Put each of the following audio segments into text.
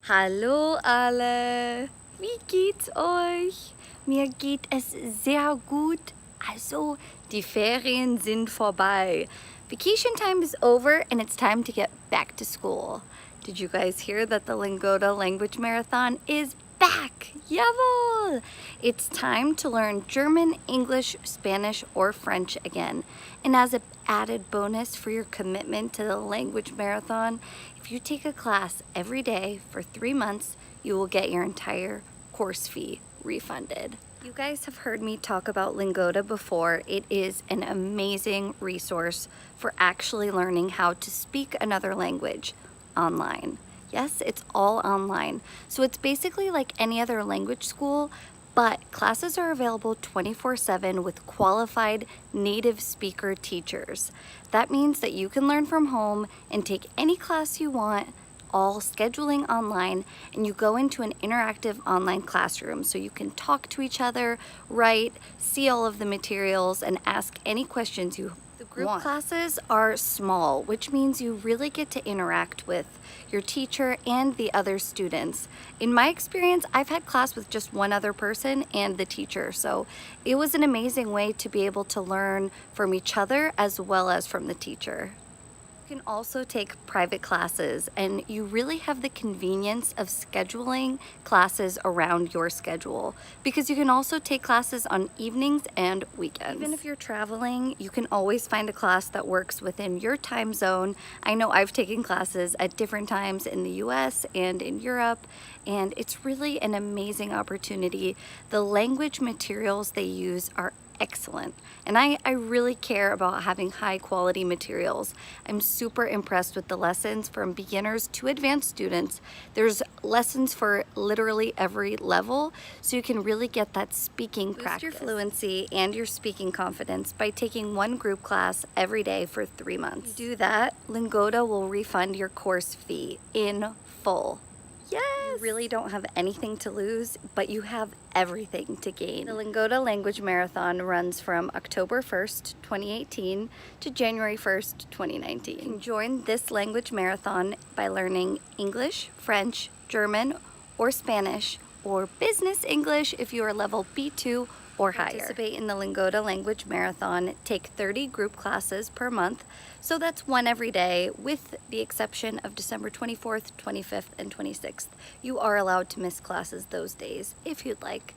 Hallo alle, wie geht's euch? Mir geht es sehr gut. Also, die Ferien sind vorbei. Vacation time is over and it's time to get back to school. Did you guys hear that the Lingoda Language Marathon is back? Jawohl! It's time to learn German, English, Spanish, or French again. And as an added bonus for your commitment to the language marathon, if you take a class every day for 3 months, you will get your entire course fee refunded. You guys have heard me talk about Lingoda before. It is an amazing resource for actually learning how to speak another language online. Yes, it's all online. So it's basically like any other language school, but classes are available 24/7 with qualified native speaker teachers. That means that you can learn from home and take any class you want, all scheduling online, and you go into an interactive online classroom so you can talk to each other, write, see all of the materials, and ask any questions you want. The group classes are small, which means you really get to interact with your teacher and the other students. In my experience, I've had class with just one other person and the teacher, so it was an amazing way to be able to learn from each other as well as from the teacher. You can also take private classes, and you really have the convenience of scheduling classes around your schedule, because you can also take classes on evenings and weekends. Even if you're traveling, you can always find a class that works within your time zone. I know I've taken classes at different times in the US and in Europe, and it's really an amazing opportunity. The language materials they use are excellent, and I really care about having high quality materials. I'm super impressed with the lessons from beginners to advanced students. There's lessons for literally every level, so you can really get that speaking practice. Boost your fluency and your speaking confidence by taking one group class every day for 3 months. If you do that, Lingoda will refund your course fee in full. Yes! You really don't have anything to lose, but you have everything to gain. The Lingoda Language Marathon runs from October 1st, 2018 to January 1st, 2019. You can join this language marathon by learning English, French, German, or Spanish, or business English if you are level B2 or higher. Participate in the Lingoda Language Marathon, take 30 group classes per month, so that's one every day, with the exception of December 24th, 25th, and 26th. You are allowed to miss classes those days if you'd like,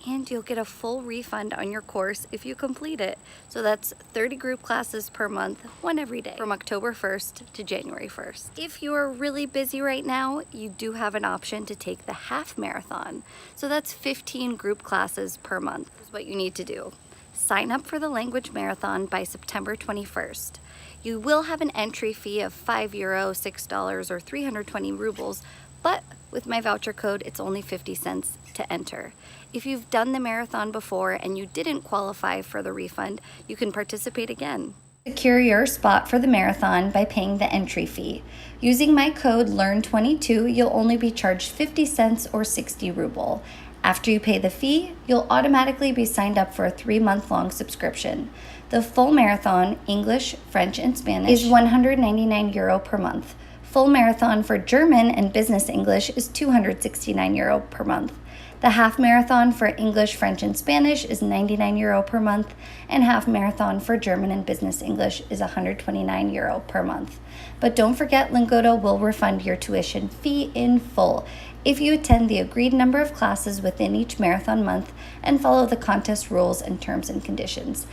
and you'll get a full refund on your course if you complete it. So that's 30 group classes per month, one every day, from October 1st to January 1st. If you are really busy right now, you do have an option to take the half marathon. So that's 15 group classes per month. Is what you need to do. Sign up for the language marathon by September 21st. You will have an entry fee of €5, $6, or 320 rubles, but with my voucher code, it's only 50 cents to enter. If you've done the marathon before and you didn't qualify for the refund, you can participate again. Secure your spot for the marathon by paying the entry fee. Using my code LEARN22, you'll only be charged 50 cents or 60 ruble. After you pay the fee, you'll automatically be signed up for a 3-month-long subscription. The full marathon, English, French, and Spanish, is €199 per month. Full marathon for German and business English is €269 per month. The half marathon for English, French, and Spanish is €99 per month, and half marathon for German and business English is €129 per month. But don't forget, Lingoda will refund your tuition fee in full if you attend the agreed number of classes within each marathon month and follow the contest rules and terms and conditions.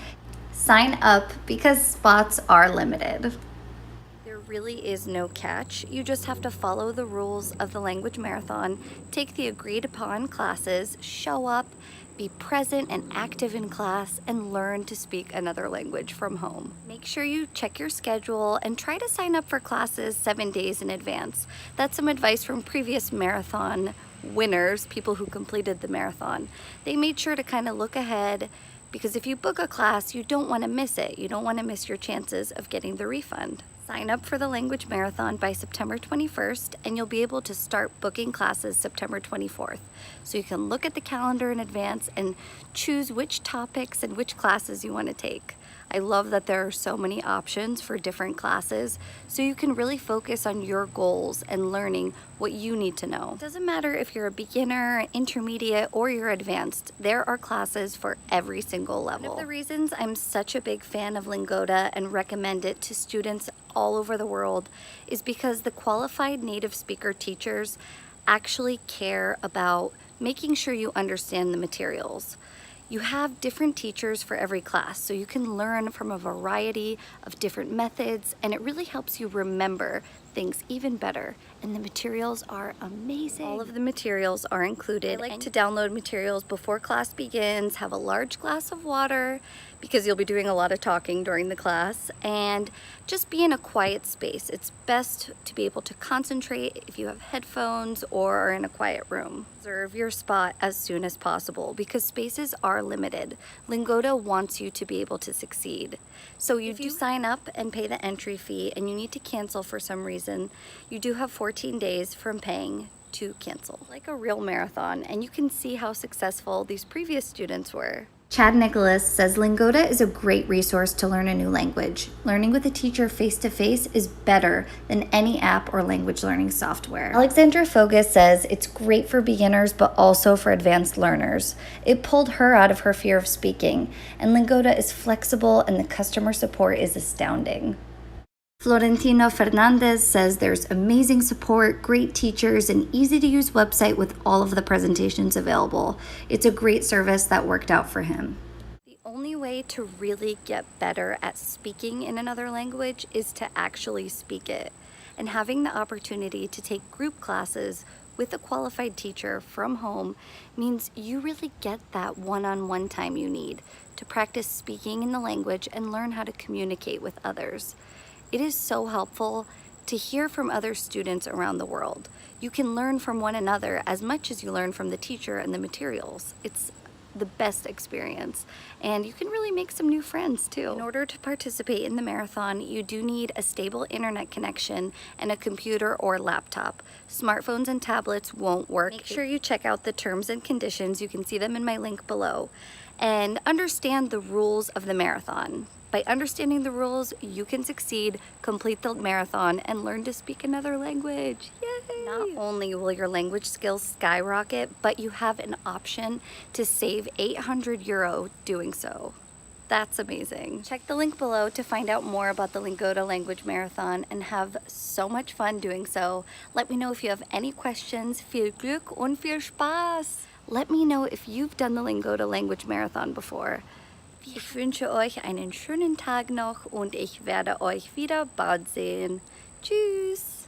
Sign up because spots are limited. There really is no catch. You just have to follow the rules of the language marathon, take the agreed upon classes, show up, be present and active in class, and learn to speak another language from home. Make sure you check your schedule and try to sign up for classes 7 days in advance. That's some advice from previous marathon winners, people who completed the marathon. They made sure to kind of look ahead, because if you book a class, you don't want to miss it. You don't want to miss your chances of getting the refund. Sign up for the language marathon by September 21st, and you'll be able to start booking classes September 24th. So you can look at the calendar in advance and choose which topics and which classes you want to take. I love that there are so many options for different classes, so you can really focus on your goals and learning what you need to know. It doesn't matter if you're a beginner, intermediate, or you're advanced, there are classes for every single level. One of the reasons I'm such a big fan of Lingoda and recommend it to students all over the world is because the qualified native speaker teachers actually care about making sure you understand the materials. You have different teachers for every class, so you can learn from a variety of different methods, and it really helps you remember things even better. And the materials are amazing. All of the materials are included. I like to download materials before class begins, have a large glass of water, because you'll be doing a lot of talking during the class, and just be in a quiet space. It's best to be able to concentrate if you have headphones or are in a quiet room. Reserve your spot as soon as possible because spaces are limited. Lingoda wants you to be able to succeed. So if you sign up and pay the entry fee and you need to cancel for some reason, you do have 14 days from paying to cancel. Like a real marathon, and you can see how successful these previous students were. Chad Nicholas says Lingoda is a great resource to learn a new language. Learning with a teacher face-to-face is better than any app or language learning software. Alexandra Fogus says it's great for beginners but also for advanced learners. It pulled her out of her fear of speaking, and Lingoda is flexible and the customer support is astounding. Florentino Fernandez says there's amazing support, great teachers, and easy-to-use website with all of the presentations available. It's a great service that worked out for him. The only way to really get better at speaking in another language is to actually speak it. And having the opportunity to take group classes with a qualified teacher from home means you really get that one-on-one time you need to practice speaking in the language and learn how to communicate with others. It is so helpful to hear from other students around the world. You can learn from one another as much as you learn from the teacher and the materials. It's the best experience, and you can really make some new friends too. In order to participate in the marathon, you do need a stable internet connection and a computer or laptop. Smartphones and tablets won't work. Make sure you check out the terms and conditions. You can see them in my link below, and understand the rules of the marathon. By understanding the rules, you can succeed, complete the marathon, and learn to speak another language. Yay! Not only will your language skills skyrocket, but you have an option to save 800 euro doing so. That's amazing. Check the link below to find out more about the Lingoda Language Marathon and have so much fun doing so. Let me know if you have any questions. Viel Glück und viel Spaß! Let me know if you've done the Lingoda Language Marathon before. Ich wünsche euch einen schönen Tag noch und ich werde euch wieder bald sehen. Tschüss!